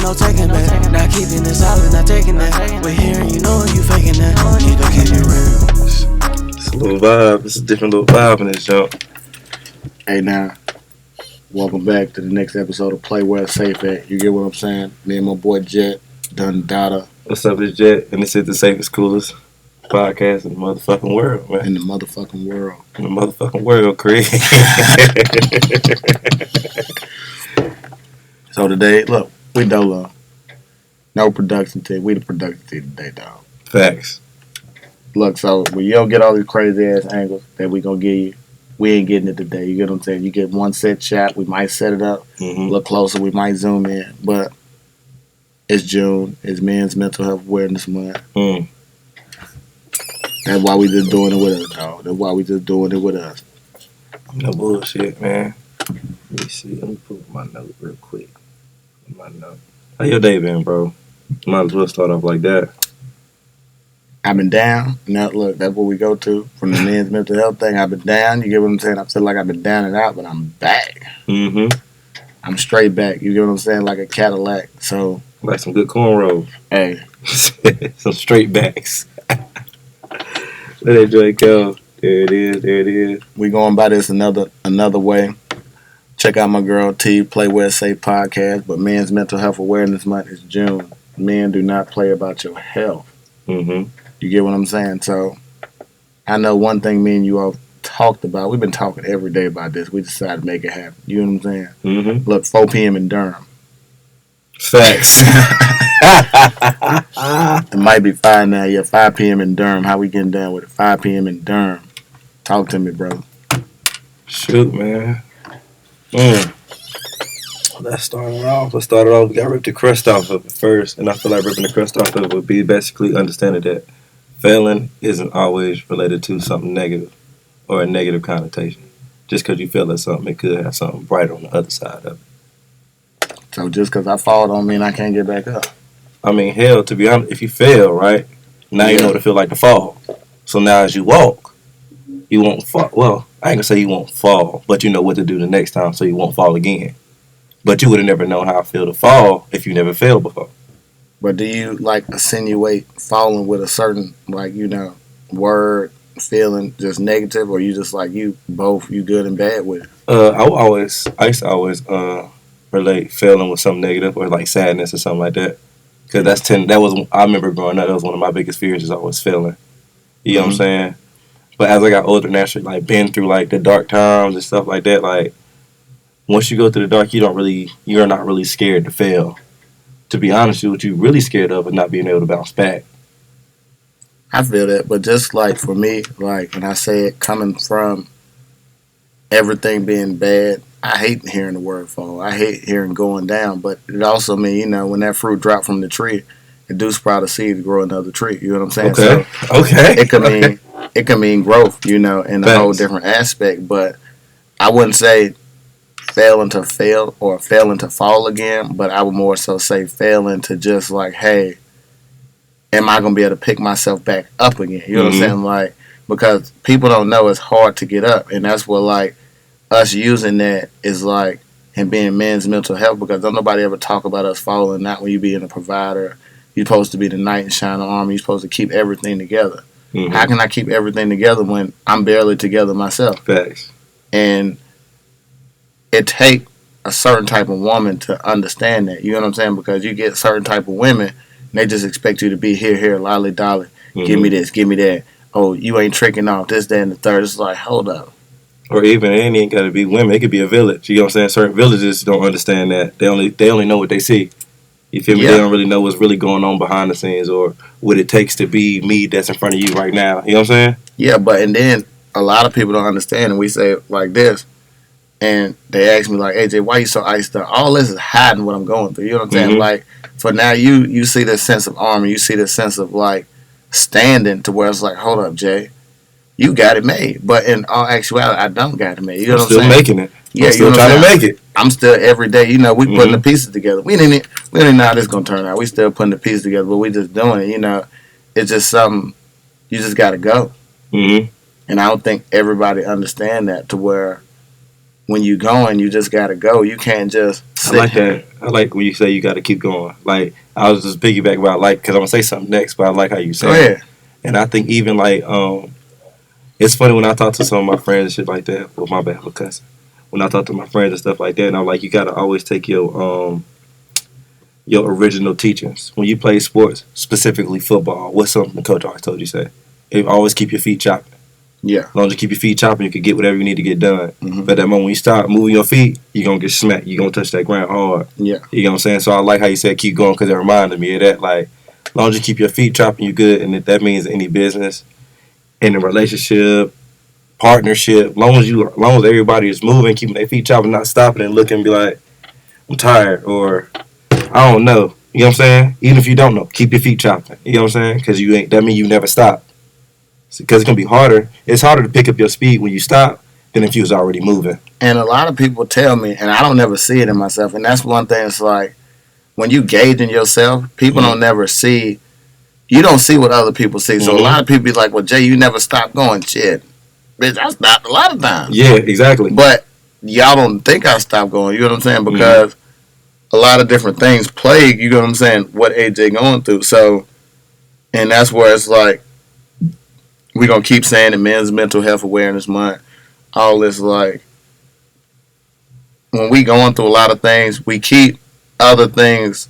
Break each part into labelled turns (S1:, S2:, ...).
S1: no taking back. Not keeping it solid, not taking that. We're hearing you know you faking that. Need to keep it real.
S2: It's a little vibe. It's a different little vibe in this jump.
S3: Hey now, welcome back to the next episode of Play Where It's Safe At. You get what I'm saying? Me and my boy Jett done data
S2: What's up, it's Jett, and this is the safest, coolest podcast in the motherfucking world, man.
S3: in the motherfucking world.
S2: In the motherfucking world, Craig.
S3: So today, look, we dolo. No production team. We the production team today, dog.
S2: Facts.
S3: Look, so when you don't get all these crazy ass angles that we gonna give you, we ain't getting it today. You get what I'm saying? You get one set shot, we might set it up, a little closer, we might zoom in. But it's June. It's Men's Mental Health Awareness Month. That's why we just doing it with us, dog. That's why we just doing it with us.
S2: No bullshit, man. Let me see. Let me pull my note real quick. My note. How your day been, bro? Might as well start off like that.
S3: I've been down. Now, look, that's what we go to from the men's mental health thing. I've been down. You get what I'm saying? I feel like I've been down and out, but I'm back. I'm straight back. You get what I'm saying? Like a Cadillac. So,
S2: like some good cornrows.
S3: Hey.
S2: Some straight backs. Let that joint go. There it is. There it is.
S3: We going by this another way. Check out my girl T, Play Where It's Safe podcast. But Men's Mental Health Awareness Month is June. Men do not play about your health. You get what I'm saying? So, I know one thing me and you all talked about. We've been talking every day about this. We decided to make it happen. You know what I'm saying? Look, 4 p.m. in Durham.
S2: Facts.
S3: It might be 5 now. Yeah, 5 p.m. in Durham. How we getting down with it? 5 p.m. in Durham. Talk to me, bro.
S2: Shoot, man. Let's start it off. We got to rip the crust off of it first. And I feel like ripping the crust off of it would be basically understanding that failing isn't always related to something negative or a negative connotation. Just because you fail at something, it could have something brighter on the other side of it.
S3: So just because I fall don't mean I can't get back up.
S2: I mean, hell, to be honest, if you fail, right, now you know what it feel like to fall. So now as you walk, you won't fall. Well, I ain't going to say you won't fall, but you know what to do the next time so you won't fall again. But you would have never known how I feel to fall if you never failed before.
S3: But do you, like, insinuate falling with a certain, like, you know, word, feeling just negative, or you just, like, you good and bad with it?
S2: I used to always relate failing with something negative or, like, sadness or something like that. Because I remember growing up, that was one of my biggest fears is always failing. You know what I'm saying? But as I got older, naturally, like, been through, like, the dark times and stuff like that, like, once you go through the dark, you're not really scared to fail. To be honest, what you're really scared of is not being able to bounce back.
S3: I feel that, but just like for me, like when I say it coming from everything being bad, I hate hearing the word fall. I hate hearing going down, but it also means, you know, when that fruit dropped from the tree, it do sprout a seed to grow another tree. You know what I'm saying?
S2: Okay.
S3: So it can mean growth, you know, in a whole different aspect, but I wouldn't say failing to fail or failing to fall again, but I would more so say failing to just like, hey, am I going to be able to pick myself back up again? You know what I'm saying? Like, because people don't know it's hard to get up, and that's what, like, us using that is like, and being men's mental health, because don't nobody ever talk about us falling, not when you being a provider. You're supposed to be the knight in shining armor. You're supposed to keep everything together. How can I keep everything together when I'm barely together myself?
S2: Facts.
S3: And it take a certain type of woman to understand that. You know what I'm saying? Because you get certain type of women, and they just expect you to be here, lolly dolly. Give me this, give me that. Oh, you ain't tricking off this, that, and the third. It's like, hold up.
S2: Or even, it ain't got to be women. It could be a village. You know what I'm saying? Certain villages don't understand that. They only know what they see. You feel me? They don't really know what's really going on behind the scenes or what it takes to be me that's in front of you right now. You know what I'm saying? Yeah,
S3: and then a lot of people don't understand, and we say it like this. And they ask me, like, AJ, why you so iced up? All this is hiding what I'm going through. You know what I'm saying? Like, for now, you see this sense of armor. You see this sense of, like, standing to where it's like, hold up, Jay. You got it made. But in all actuality, I don't got it made. You know what I'm saying?
S2: I'm still making it.
S3: Yeah,
S2: I'm still trying to make it.
S3: I'm still every day. You know, we putting the pieces together. We don't even know how this going to turn out. We still putting the pieces together, but we just doing it. You know, it's just something you just got to go. And I don't think everybody understand that to where when you going, you just gotta go. You can't just sit
S2: I like
S3: here.
S2: that. I like when you say you got to keep going. Like, I was just piggyback about, like, because I'm going to say something next, but I like how you say
S3: Go
S2: it.
S3: ahead.
S2: And I think even, like, it's funny when I talk to some of my friends and shit like that. Well, my bad, my cousin. When I talk to my friends and stuff like that, and I'm like, you got to always take your original teachings. When you play sports, specifically football, what's something the coach always told you to say? Always keep your feet chopping.
S3: Yeah.
S2: As long as you keep your feet chopping, you can get whatever you need to get done.
S3: Mm-hmm.
S2: But that moment when you start moving your feet, you're going to get smacked. You're going to touch that ground hard.
S3: Yeah.
S2: You know what I'm saying? So I like how you said keep going because it reminded me of that. Like, as long as you keep your feet chopping, you good. And if that means any business, in a relationship, partnership, long as everybody is moving, keeping their feet chopping, not stopping and looking and be like, I'm tired or I don't know. You know what I'm saying? Even if you don't know, keep your feet chopping. You know what I'm saying? Because that means you never stop. Because it's going to be harder. It's harder to pick up your speed when you stop than if you was already moving.
S3: And a lot of people tell me, and I don't never see it in myself, and that's one thing. It's like, when you gauge in yourself, people don't never see, you don't see what other people see. So a lot of people be like, well, Jay, you never stop going. Shit. Bitch, I stopped a lot of times.
S2: Yeah, exactly.
S3: But y'all don't think I stopped going, you know what I'm saying? Because a lot of different things plague, you know what I'm saying, what AJ going through. So, and that's where it's like, we're going to keep saying the Men's Mental Health Awareness Month. All this, like, when we going through a lot of things, we keep other things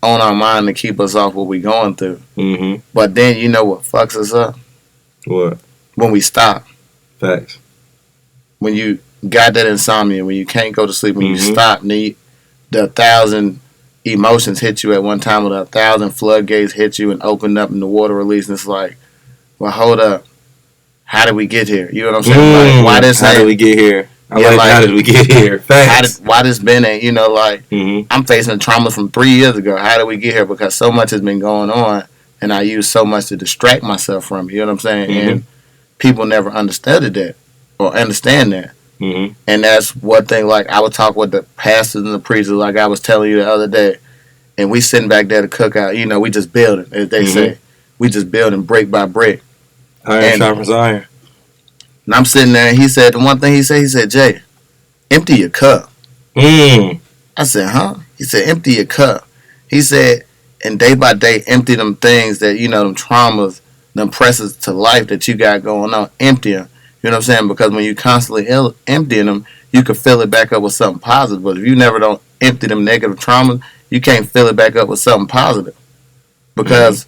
S3: on our mind to keep us off what we going through.
S2: Mm-hmm.
S3: But then you know what fucks us up?
S2: What?
S3: When we stop.
S2: Facts.
S3: When you got that insomnia, when you can't go to sleep, when you stop, and the 1,000 emotions hit you at one time, or the 1,000 floodgates hit you and open up and the water release, and it's like, well, hold up. How did we get here? You know what I'm saying? Like, why this
S2: how did we get here? How did we get here? Facts.
S3: Why this been a, you know, like, I'm facing trauma from 3 years ago. How did we get here? Because so much has been going on, and I use so much to distract myself from it. You know what I'm saying? And people never understood that or understand that. And that's one thing, like, I would talk with the pastors and the preachers, like I was telling you the other day, and we sitting back there to cook out. You know, we just building, as they say. We just building brick by brick.
S2: Iron sharpens iron.
S3: And I'm sitting there, and he said, the one thing he said, Jay, empty your cup. I said, huh? He said, empty your cup. He said, and day by day, empty them things that, you know, them traumas, them presses to life that you got going on, empty them. You know what I'm saying? Because when you constantly emptying them, you can fill it back up with something positive. But if you never don't empty them negative traumas, you can't fill it back up with something positive. Because,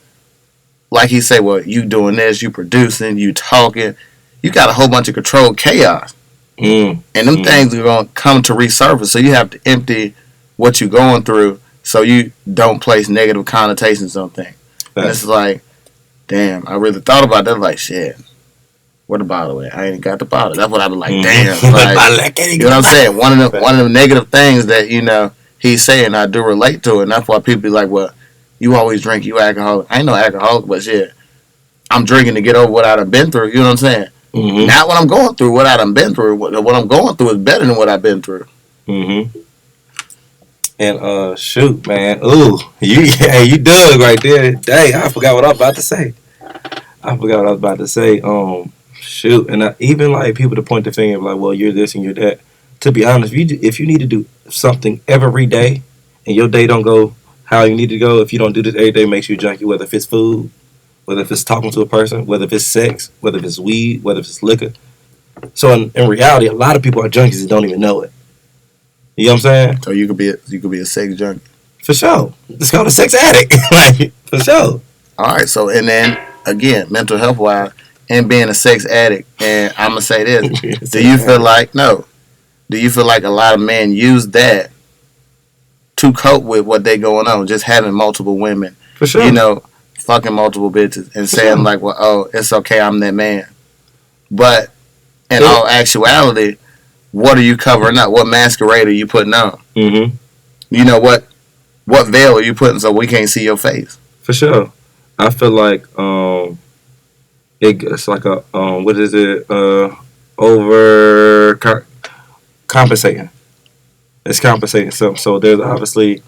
S3: like he said, well, you doing this, you producing, you talking, you got a whole bunch of controlled chaos. And them things are going to come to resurface. So you have to empty what you're going through so you don't place negative connotations on things. And it's like, damn, I really thought about that. Like, shit, where the bottle at? I ain't got the bottle. That's what I was like, damn. Like, you know what I'm saying? One of the negative things that, you know, he's saying, I do relate to it. And that's why people be like, well, you always drink, you alcoholic. I ain't no alcoholic, but shit, I'm drinking to get over what I done been through. You know what I'm saying? Not what I'm going through, what I done been through. What I'm going through is better than what I've been through.
S2: And shoot, man, ooh, you dug right there. Dang, I forgot what I was about to say. Shoot, and even like people to point the finger like, well, you're this and you're that. To be honest, if you need to do something every day and your day don't go how you need to go, if you don't do this every day, it makes you a junkie. Whether if it's food, whether if it's talking to a person, whether if it's sex, whether if it's weed, whether if it's liquor. So in reality, a lot of people are junkies and don't even know it. You know what I'm saying?
S3: So you could be a sex junkie.
S2: For sure. It's called a sex addict. Like, for sure.
S3: All right. So, and then again, mental health wise, and being a sex addict, and I'm gonna say this: do you feel like a lot of men use that to cope with what they going on, just having multiple women?
S2: For sure.
S3: You know, fucking multiple bitches and saying like, well, oh, it's okay, I'm that man. But in all actuality, what are you covering up? What masquerade are you putting on? You know, what veil are you putting so we can't see your face?
S2: For sure. I feel like it's like a what is it? Over compensating. It's compensating something. So there's obviously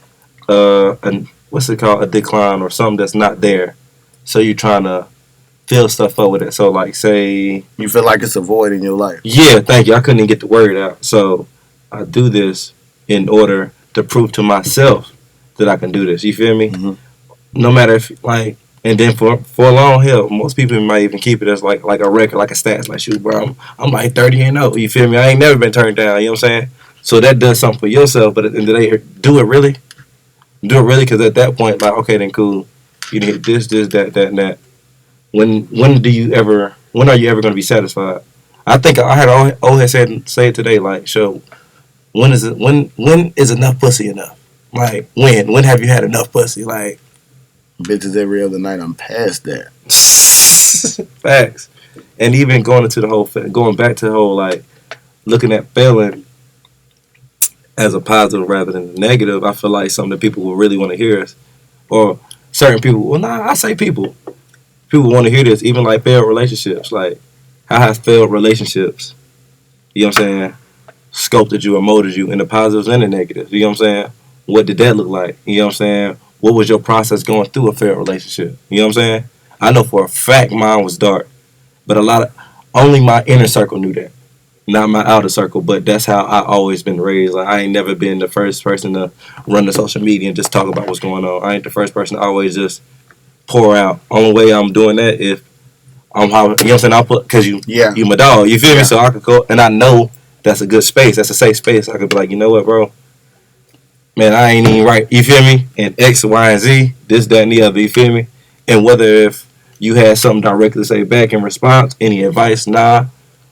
S2: what's it called? A decline or something that's not there. So you're trying to fill stuff up with it. So like, say
S3: you feel like it's a void in your life.
S2: Yeah, thank you. I couldn't even get the word out. So I do this in order to prove to myself that I can do this. You feel me?
S3: Mm-hmm.
S2: No matter if like, and then for a long hell, most people might even keep it as like a record, like a stats. Like, shoot, bro, I'm like 30-0. You feel me? I ain't never been turned down. You know what I'm saying? So that does something for yourself. But at the end of the day, do it really. Do it really, because at that point, like, okay, then cool. You hit this, that, and that. When do you ever? When are you ever going to be satisfied? I think I had always say it today. Like, so when is it? When is enough pussy enough? Like, when have you had enough pussy? Like,
S3: bitches every other night. I'm past that.
S2: facts. And even going back to the whole like looking at failing as a positive rather than a negative. I feel like something that people will really want to hear is, or certain people. Well, I say people. People want to hear this, even like failed relationships. Like, how has failed relationships, you know what I'm saying, sculpted you or molded you in the positives and the negatives? You know what I'm saying? What did that look like? You know what I'm saying? What was your process going through a failed relationship? You know what I'm saying? I know for a fact mine was dark, but only my inner circle knew that, not my outer circle. But that's how I always been raised. Like, I ain't never been the first person to run the social media and just talk about what's going on. I ain't the first person to always just pour out. Only way I'm doing that if I'm how, you know what I'm saying, I'll put, because you my dog, you feel me? So I could go, and I know that's a good space, that's a safe space. I could be like, you know what, bro, man, I ain't even right, you feel me, and X, Y, and Z, this, that, and the other, you feel me? And whether if you had something directly to say back in response, any advice, nah,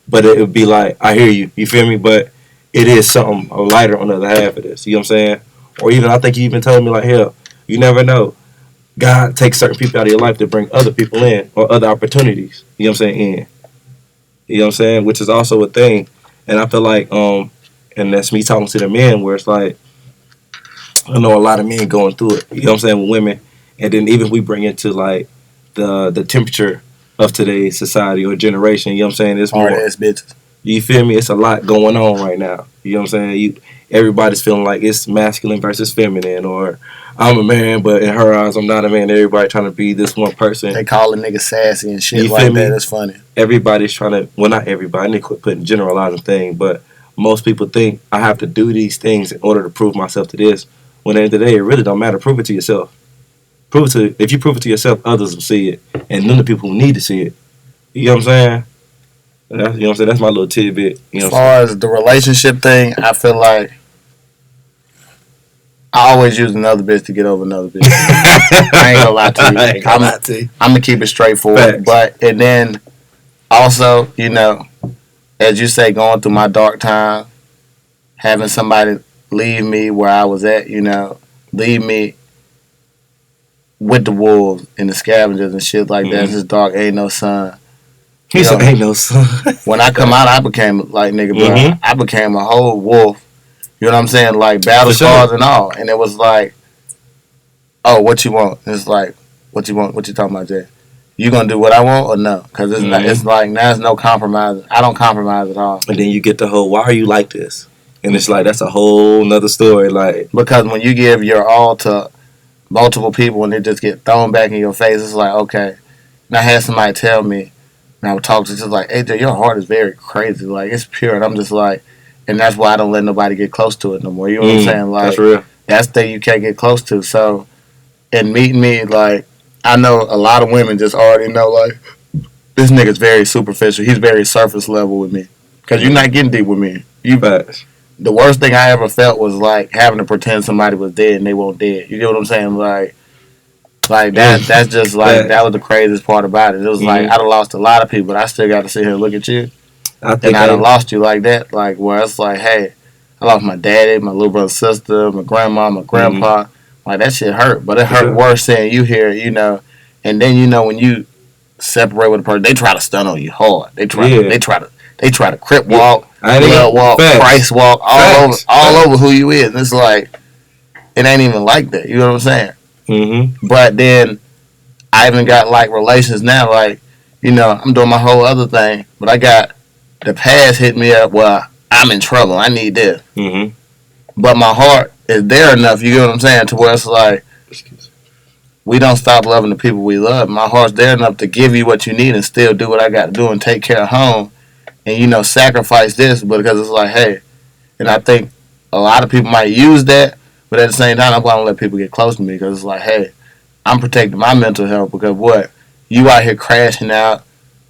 S2: but it would be like, I hear you, you feel me? But it is something lighter on the other half of this, you know what I'm saying? Or even, I think you even told me, like, hell, you never know. God takes certain people out of your life to bring other people in, or other opportunities, you know what I'm saying, in. You know what I'm saying? Which is also a thing. And I feel like, and that's me talking to the men, where it's like, I know a lot of men going through it, you know what I'm saying, with women. And then even if we bring it to like the temperature of today's society or generation, you know what I'm saying, it's more.
S3: Hard ass bitches.
S2: You feel me? It's a lot going on right now. You know what I'm saying? Everybody's feeling like it's masculine versus feminine, or I'm a man, but in her eyes, I'm not a man. Everybody trying to be this one person.
S3: They call a nigga sassy and shit like that. It's funny.
S2: Everybody's trying to, well, not everybody. I need to quit putting generalizing things, but most people think I have to do these things in order to prove myself to this. When at the end of the day, it really don't matter. Prove it to yourself. If you prove it to yourself, others will see it, and then the people who need to see it. You know what I'm saying? You know what I'm saying? That's my little tidbit. You know,
S3: as far as the relationship thing, I feel like I always use another bitch to get over another bitch. I ain't gonna lie to you. I'm gonna keep it straightforward. Facts. And then also, you know, as you say, going through my dark time, having somebody leave me where I was at, you know, leave me with the wolves and the scavengers and shit like that. It's just dark, ain't no sun.
S2: He said, ain't no sun.
S3: When I come out, I became like, nigga, bro, I became a whole wolf. You know what I'm saying? Like, battle scars and all. And it was like, oh, what you want? It's like, what you want? What you talking about, Jay? You gonna do what I want or no? Because it's, it's like, there's no compromise. I don't compromise at all.
S2: And then you get the whole, why are you like this? And it's like, that's a whole nother story. Like,
S3: because when you give your all to multiple people and they just get thrown back in your face, it's like, okay. And I had somebody tell me, and I would talk to just like, AJ, your heart is very crazy. Like, it's pure. And I'm just like, and that's why I don't let nobody get close to it no more. You know what I'm saying? Like,
S2: that's real.
S3: That's the thing you can't get close to. So, in meeting me, like, I know a lot of women just already know, like, this nigga's very superficial. He's very surface level with me. Because you're not getting deep with me. The worst thing I ever felt was, like, having to pretend somebody was dead and they weren't dead. You get what I'm saying? Like that's just, like, that was the craziest part about it. It was like, I done lost a lot of people, but I still got to sit here and look at you. I done lost you like that. Like, where it's like, hey, I lost my daddy, my little brother, sister, my grandma, my grandpa. Like, that shit hurt. But it hurt worse seeing you here, you know. And then, you know, when you separate with a person, they try to stun on you hard. They try to crip walk, blood walk, price walk, all over who you is. And it's like, it ain't even like that. You know what I'm saying? But then I even got, like, relations now. Like, you know, I'm doing my whole other thing, but I got the past hit me up. Well, I'm in trouble. I need this. But my heart is there enough. You get what I'm saying? To where it's like, we don't stop loving the people we love. My heart's there enough to give you what you need and still do what I got to do and take care of home. And, you know, sacrifice this, because it's like, hey, And I think a lot of people might use that, but at the same time, I'm going to let people get close to me because it's like, hey, I'm protecting my mental health because what? You out here crashing out,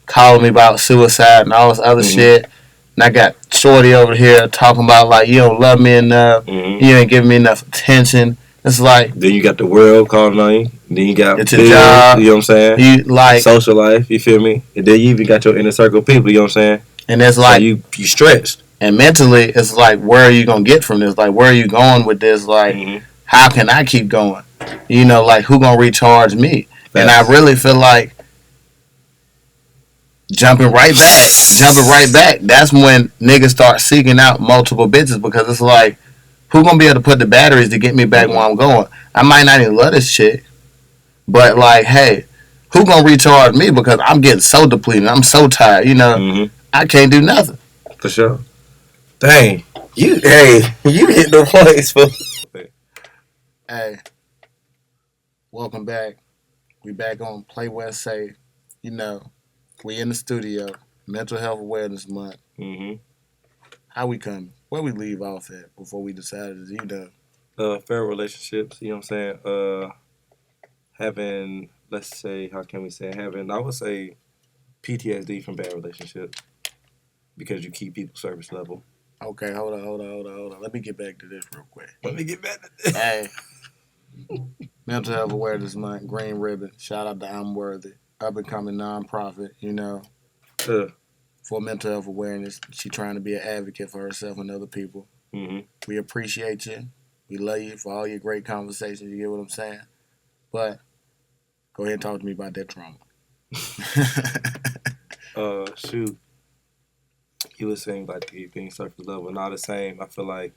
S3: calling me about suicide and all this other shit. And I got Shorty over here talking about like you don't love me enough, you ain't giving me enough attention. It's like
S2: then you got the world calling on you. Then you got
S3: it's
S2: bills,
S3: a job.
S2: you know what I'm saying?
S3: You like
S2: social life, you feel me? And then you even got your inner circle of people, you know what I'm saying?
S3: And it's
S2: so
S3: like
S2: you stretched.
S3: And mentally, it's like, where are you gonna get from this? Like, where are you going with this? Like, how can I keep going? You know, like who gonna recharge me? Facts. And I really feel like jumping right back. That's when niggas start seeking out multiple bitches because it's like, who gonna be able to put the batteries to get me back where I'm going? I might not even love this shit, but like, hey, who gonna recharge me because I'm getting so depleted. I'm so tired. You know, I can't do nothing.
S2: For sure. Dang, you hit the points, for.
S3: Hey, welcome back. We back on Play West Say. You know, we in the studio. Mental Health Awareness Month. How we coming? Where we leave off at before we decided, you know?
S2: Fair relationships, you know what I'm saying? Having, let's say, how can we say, having, I would say, PTSD from bad relationships because you keep people service level.
S3: Okay, hold on. Let me get back to this real quick.
S2: Hey.
S3: Mental Health Awareness Month, Green Ribbon. Shout out to I'm Worthy. Up and coming nonprofit, you know. For mental health awareness. She trying to be an advocate for herself and other people. We appreciate you. We love you for all your great conversations. You get what I'm saying? But go ahead and talk to me about that trauma.
S2: Shoot. You were saying like being surface level, not the same. I feel like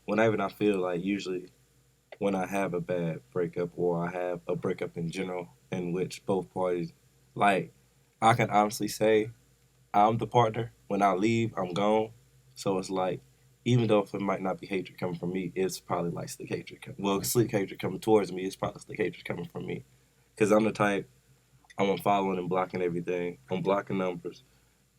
S2: whenever I feel like usually when I have a bad breakup or I have a breakup in general in which both parties, like I can honestly say I'm the partner. When I leave, I'm gone. So it's like, even though if it might not be hatred coming from me, it's probably like slick hatred. Slick hatred coming towards me, it's probably slick hatred coming from me. Because I'm the type, I'm following and blocking everything. I'm blocking numbers.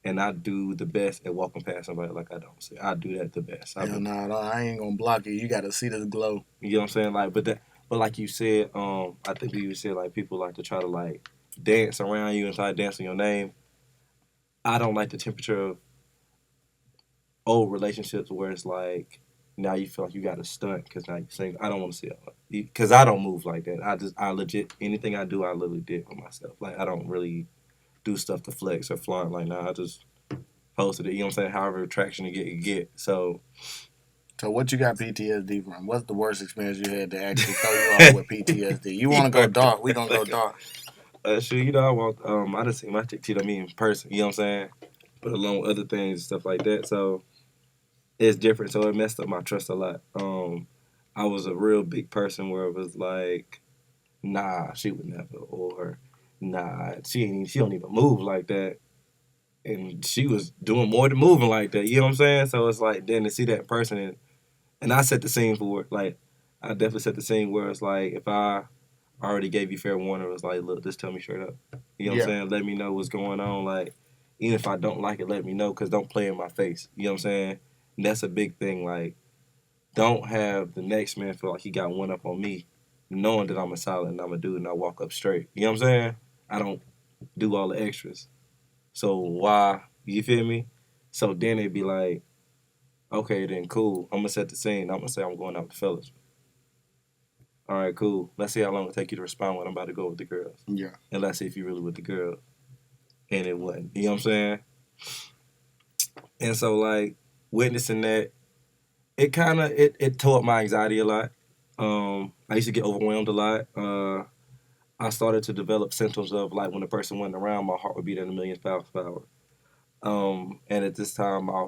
S2: And I do the best at walking past somebody like I don't see. I do that the best.
S3: I ain't gonna block you. You gotta see this glow.
S2: You know what I'm saying? Like, but like you said, I think you said like people like to try to like dance around you and try to dance on your name. I don't like the temperature of old relationships where it's like now you feel like you got to stunt because now you're single. I don't want to see it because I don't move like that. I legit anything I do I literally did for myself. Like I don't really do stuff to flex or flaunt. Like now I just posted it. You know what I'm saying? However traction you get. So
S3: what you got PTSD from? What's the worst experience you had to actually throw you off with PTSD? You want to go dark? We gonna go dark.
S2: Sure, you know I just seen my chick cheat on me in person. You know what I'm saying? But along with other things and stuff like that. So it's different. So it messed up my trust a lot. I was a real big person where it was like, nah, she would never, or nah, she don't even move like that. And she was doing more than moving like that. You know what I'm saying? So it's like then to see that person and I set the scene for it. Like I definitely set the scene where it's like if I already gave you fair warning, it was like, look, just tell me straight up. You know what I'm saying? Let me know what's going on. Like even if I don't like it, let me know because don't play in my face. You know what I'm saying? And that's a big thing. Like don't have the next man feel like he got one up on me, knowing that I'm a solid and I'm a dude and I walk up straight. You know what I'm saying? I don't do all the extras. So why? You feel me? So then it'd be like, okay, then cool. I'm gonna set the scene. I'm gonna say I'm going out with the fellas. All right, cool. Let's see how long it take you to respond when I'm about to go with the girls.
S3: Yeah.
S2: And let's see if you really with the girls. And it wasn't. You know what I'm saying? And so like witnessing that, it kind of it tore up my anxiety a lot. I used to get overwhelmed a lot. I started to develop symptoms of like when a person went around, my heart would beat at a million miles per hour. And at this time, I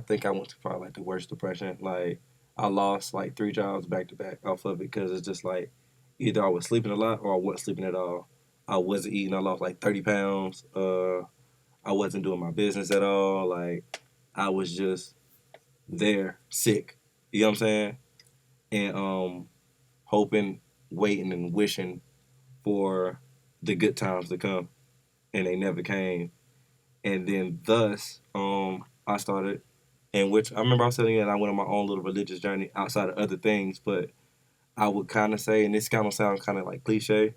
S2: think I went to probably like the worst depression. Like I lost like 3 jobs back to back off of it because it's just like either I was sleeping a lot or I wasn't sleeping at all. I wasn't eating. I lost like 30 pounds. I wasn't doing my business at all. Like I was just there sick. You know what I'm saying? And hoping, waiting, and wishing for the good times to come, and they never came. And then thus, I started in which I remember I was telling you, and I went on my own little religious journey outside of other things, but I would kind of say, and this kind of sound kind of like cliche,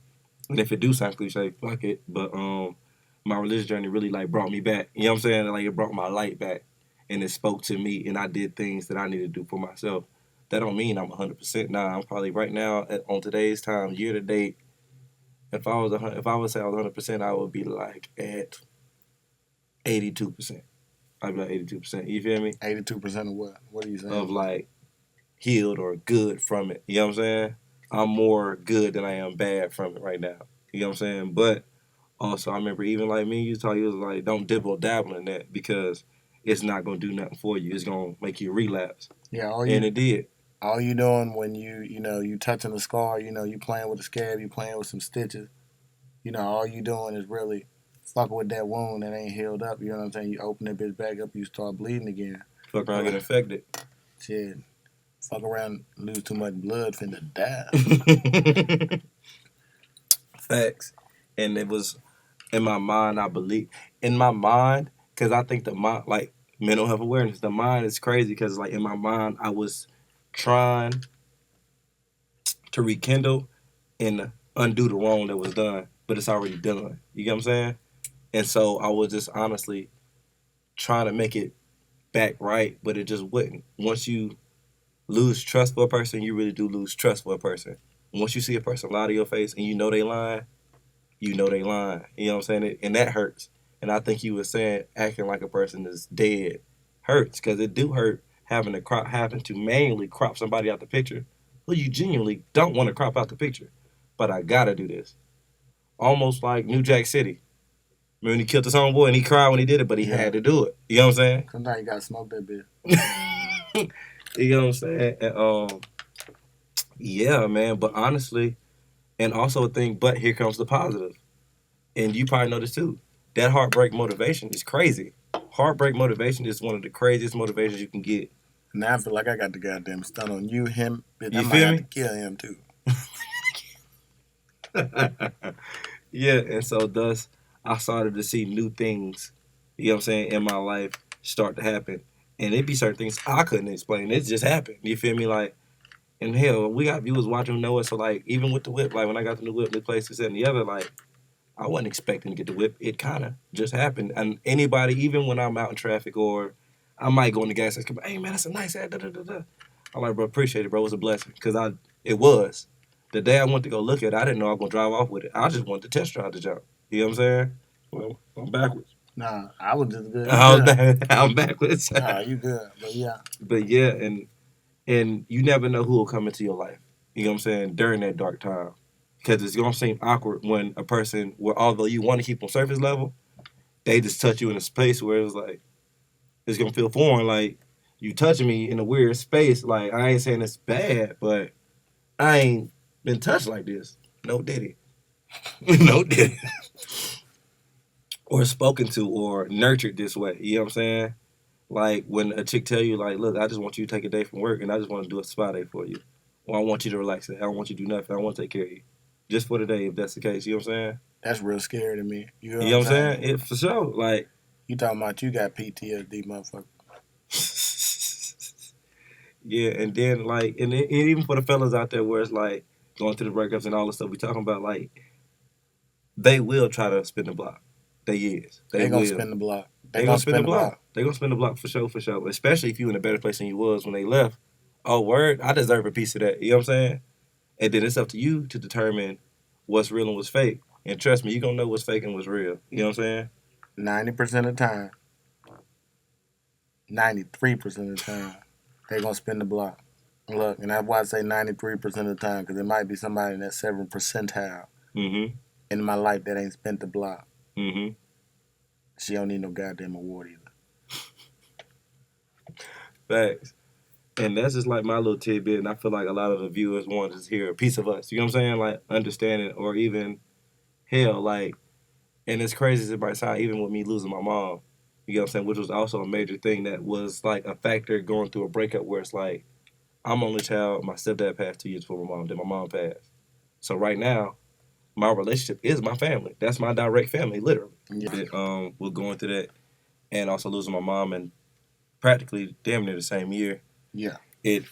S2: and if it do sound cliche, fuck it, but my religious journey really like brought me back. You know what I'm saying? Like it brought my light back, and it spoke to me, and I did things that I needed to do for myself. That don't mean I'm 100% now. I'm probably right now on today's time, year to date. If I would say I was 100%, I would be like at 82%. I'd be like 82%. You feel me?
S3: 82% of what? What are you saying?
S2: Of like healed or good from it. You know what I'm saying? I'm more good than I am bad from it right now. You know what I'm saying? But also, I remember even like me, you was like, don't dibble dabble in that because it's not gonna do nothing for you. It's gonna make you relapse.
S3: Yeah,
S2: And it did.
S3: all you doing when you touching the scar, you playing with the scab, you playing with some stitches, all you doing is really fucking with that wound that ain't healed up. You know what I'm saying? You open that bitch back up, you start bleeding again.
S2: Fuck around, get infected.
S3: Shit, fuck around, lose too much blood, finna die.
S2: Facts. And it was in my mind, I believe in my mind, because I think the mind, like mental health awareness, the mind is crazy because like in my mind, I was trying to rekindle and undo the wrong that was done, but it's already done. You get what I'm saying? And so I was just honestly trying to make it back right, but it just wouldn't. Once you lose trust for a person, you really do lose trust for a person. Once you see a person lie to your face and you know they lying, you know they lying. You know what I'm saying? And that hurts. And I think you were saying acting like a person is dead hurts because it do hurt having to manually crop somebody out the picture who you genuinely don't want to crop out the picture. But I gotta do this. Almost like New Jack City. Remember when he killed his homeboy and he cried when he did it, but he had to do it. You know what I'm saying?
S3: Sometimes you gotta smoke that bitch.
S2: You know what I'm saying? And yeah, man. But honestly, and also a thing, but here comes the positive. And you probably know this too. That heartbreak motivation is crazy. Heartbreak motivation is one of the craziest motivations you can get.
S3: Now I feel like I got the goddamn stun on you, him, bitch.
S2: You
S3: I might
S2: feel
S3: have
S2: me?
S3: to kill him too.
S2: Yeah, and so thus I started to see new things, you know what I'm saying, in my life start to happen. And it be certain things I couldn't explain. It just happened. You feel me? Like, and hell, we got viewers watching who know it. So like even with the whip, like when I got the new whip, the place this and the other, like I wasn't expecting to get the whip. It kinda just happened. And anybody, even when I'm out in traffic or I might go in the gas station, hey man, that's a nice ad, da da da da. I'm like, bro, appreciate it, bro. It was a blessing. Cause it was. The day I went to go look at it, I didn't know I was gonna drive off with it. I just wanted to test drive the jump. You know what I'm saying? Well, I'm backwards.
S3: Nah, I was just good.
S2: I'm backwards.
S3: Nah, you good.
S2: But yeah, and you never know who will come into your life. You know what I'm saying? During that dark time. Because it's gonna seem awkward when a person where although you want to keep on surface level, they just touch you in a space where it's like it's gonna feel foreign, like you touching me in a weird space. Like I ain't saying it's bad, but I ain't been touched like this. No diddy. No diddy. Or spoken to or nurtured this way. You know what I'm saying? Like when a chick tell you like, look, I just want you to take a day from work and I just want to do a spa day for you. Or I want you to relax it. I don't want you to do nothing. I want to take care of you. Just for the day, if that's the case. You know what I'm saying?
S3: That's real scary to me.
S2: You know what I'm saying? It for sure. Like
S3: you talking about you got PTSD, motherfucker.
S2: Yeah, and then like and even for the fellas out there where it's like going through the breakups and all the stuff we talking about, like they will try to spin the block. They is.
S3: They gonna spin the block.
S2: They gonna spin the block. They gonna spin the block for sure, for sure. Especially if you in a better place than you was when they left. Oh, word, I deserve a piece of that. You know what I'm saying? And then it's up to you to determine what's real and what's fake. And trust me, you gonna know what's fake and what's real. You know what I'm saying?
S3: 90% of the time, 93% of the time, they gonna spin the block. Look, and that's why I say 93% of the time, because it might be somebody in that 7th percentile in my life that ain't spent the block. She don't need no goddamn award either.
S2: Facts. And that's just like my little tidbit, and I feel like a lot of the viewers want to just hear a piece of us. You know what I'm saying? Like understanding, or even hell, like, and it's crazy as it might sound, even with me losing my mom. You know what I'm saying? Which was also a major thing that was like a factor going through a breakup where it's like I'm only child. My stepdad passed 2 years before my mom. Then my mom passed. So right now, my relationship is my family. That's my direct family, literally.
S3: Yeah.
S2: We're going through that, and also losing my mom and practically damn near the same year.
S3: Yeah.
S2: It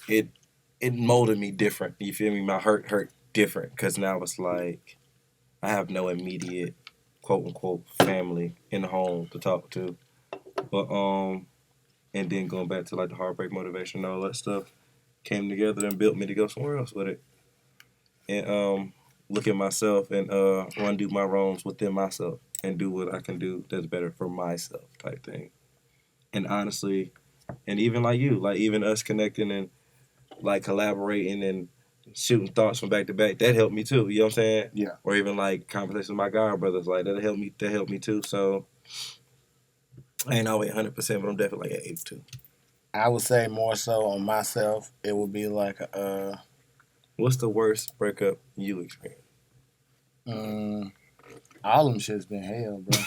S2: molded me different. You feel me? My hurt different because now it's like I have no immediate quote unquote family in the home to talk to. But and then going back to like the heartbreak motivation and all that stuff came together and built me to go somewhere else with it. And look at myself and undo my wrongs within myself and do what I can do that's better for myself type thing. And honestly, and even like you, like even us connecting and like collaborating and shooting thoughts from back to back, that helped me too. You know what I'm saying?
S3: Yeah.
S2: Or even like conversations with my god brothers, like that helped me. That helped me too. So I ain't always 100%, but I'm definitely like at 82.
S3: I would say more so on myself. It would be like
S2: What's the worst breakup you experienced?
S3: all them shit's been hell, bro.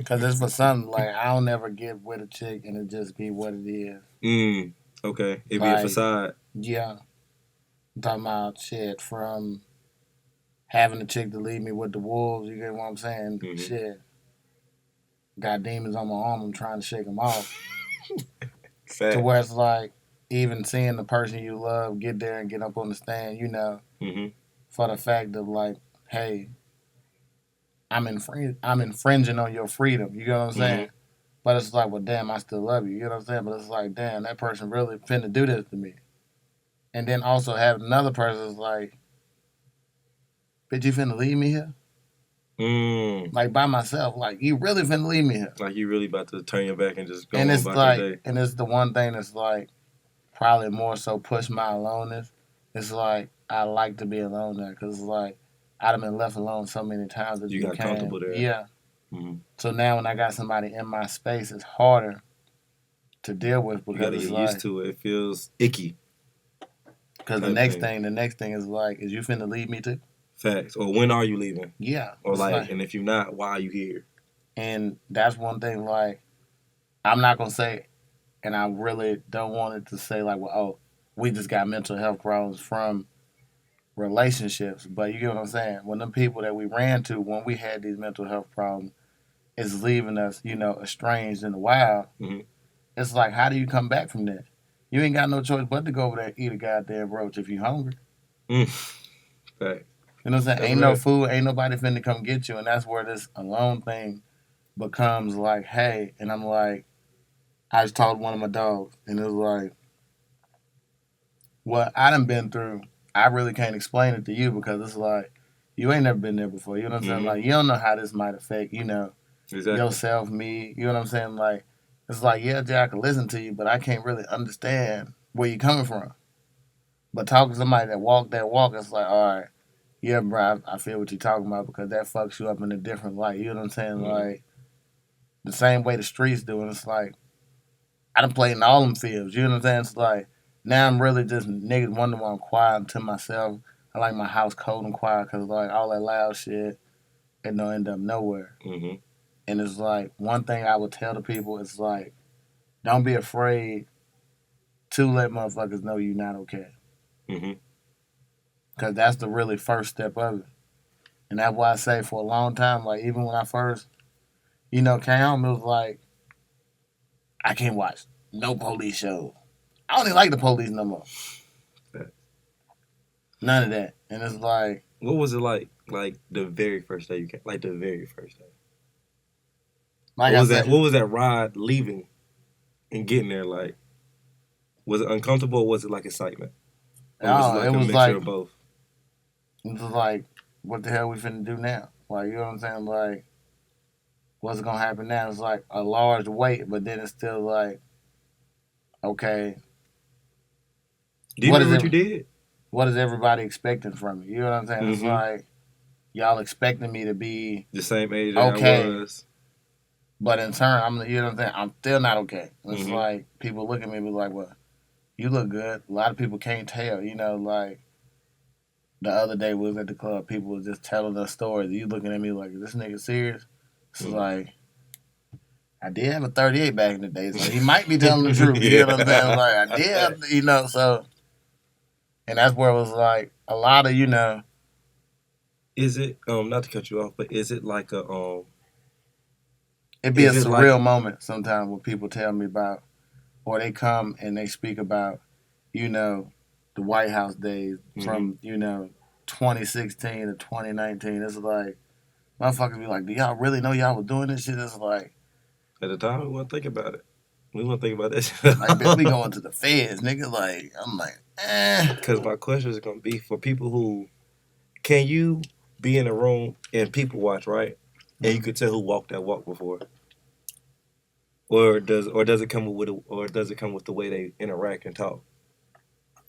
S3: Cause it's for something like I don't ever get with a chick and it just be what it is.
S2: Okay. It be
S3: Like,
S2: a facade.
S3: Yeah. I'm talking about shit from having a chick to leave me with the wolves. You get what I'm saying?
S2: Mhm.
S3: Shit. Got demons on my arm. I'm trying to shake them off.
S2: Fact.
S3: To where it's like even seeing the person you love get there and get up on the stand, for the fact of like, hey, I'm infringing on your freedom. You know what I'm saying? But it's like, well, damn, I still love you. You know what I'm saying? But it's like, damn, that person really finna do this to me. And then also have another person is like, bitch, you finna leave me here? Like by myself. Like, you really finna leave me here?
S2: Like you really about to turn your back and just go
S3: and
S2: on
S3: it's
S2: about
S3: like,
S2: your day.
S3: And it's the one thing that's like probably more so push my aloneness. It's like I like to be alone there because it's like I've been left alone so many times that
S2: You got comfortable there.
S3: Yeah.
S2: Mm-hmm.
S3: So now when I got somebody in my space, it's harder to deal with because
S2: you gotta
S3: it's
S2: get
S3: like,
S2: used to it. It feels icky.
S3: Because the next thing is like, is you finna leave me too?
S2: Facts. Or when are you leaving?
S3: Yeah.
S2: Or like, and if you're not, why are you here?
S3: And that's one thing. Like, I'm not gonna say, and I really don't want it to say like, well, oh, we just got mental health problems from relationships. But you get what I'm saying? When the people that we ran to when we had these mental health problems is leaving us, estranged in the wild, it's like, how do you come back from that? You ain't got no choice but to go over there and eat a goddamn roach if you hungry.
S2: Right.
S3: You know what I'm saying?
S2: That's
S3: ain't no food, ain't nobody finna come get you. And that's where this alone thing becomes like, hey, and I'm like, I just talked to one of my dogs, and it was like, what I done been through, I really can't explain it to you because it's like, you ain't never been there before. You know what I'm saying? Like, you don't know how this might affect,
S2: exactly.
S3: yourself, me. You know what I'm saying? Like, it's like, yeah, Jay, I can listen to you, but I can't really understand where you're coming from. But talking to somebody that walk, it's like, all right, yeah, bro, I feel what you're talking about because that fucks you up in a different light. You know what I'm saying? Like, the same way the streets do. And it's like, I done played in all them fields. You know what I'm saying? It's like, now I'm really just niggas wonder why I'm quiet to myself. I like my house cold and quiet because, like, all that loud shit, it don't end up nowhere. And it's like, one thing I would tell the people is like, don't be afraid to let motherfuckers know you're not okay. Because that's the really first step of it. And that's why I say for a long time, like, even when I first, came home, it was like, I can't watch no police shows. I don't even like the police no more. None of that. And it's like,
S2: what was it like the very first day you came? Like the very first day. Like what was that ride leaving and getting there like? Was it uncomfortable or was it like excitement? Or was it like a mixture of both?
S3: It was like, what the hell we finna do now? Like, you know what I'm saying? Like, what's gonna happen now? It's like a large weight, but then it's still like, okay.
S2: Do you remember what you did?
S3: What is everybody expecting from me? You know what I'm saying? It's like, y'all expecting me to be
S2: the same age that I was.
S3: But in turn, you know what I'm saying? I'm still not okay. It's like, people look at me and be like, well, you look good. A lot of people can't tell. Like, the other day we was at the club, people was just telling us stories. You looking at me like, is this nigga serious? It's like, I did have a 38 back in the day, so he might be telling the truth. You know what I'm saying? Like, I did, so. And that's where it was like, a lot of,
S2: Is it, not to cut you off, but is it like
S3: It'd be a surreal moment sometimes when people tell me about, or they come and they speak about, you know, the White House days from 2016 to 2019. It's like motherfuckers be like, "Do y'all really know y'all was doing this shit?" It's like
S2: at the time we wouldn't think about it. We wouldn't think about that shit.
S3: like, bitch, we going to the feds, nigga. Like, I'm like,
S2: Because my question is gonna be for people who can you be in a room and people watch, right? And you could tell who walked that walk before. Or does it come with the way they interact and talk?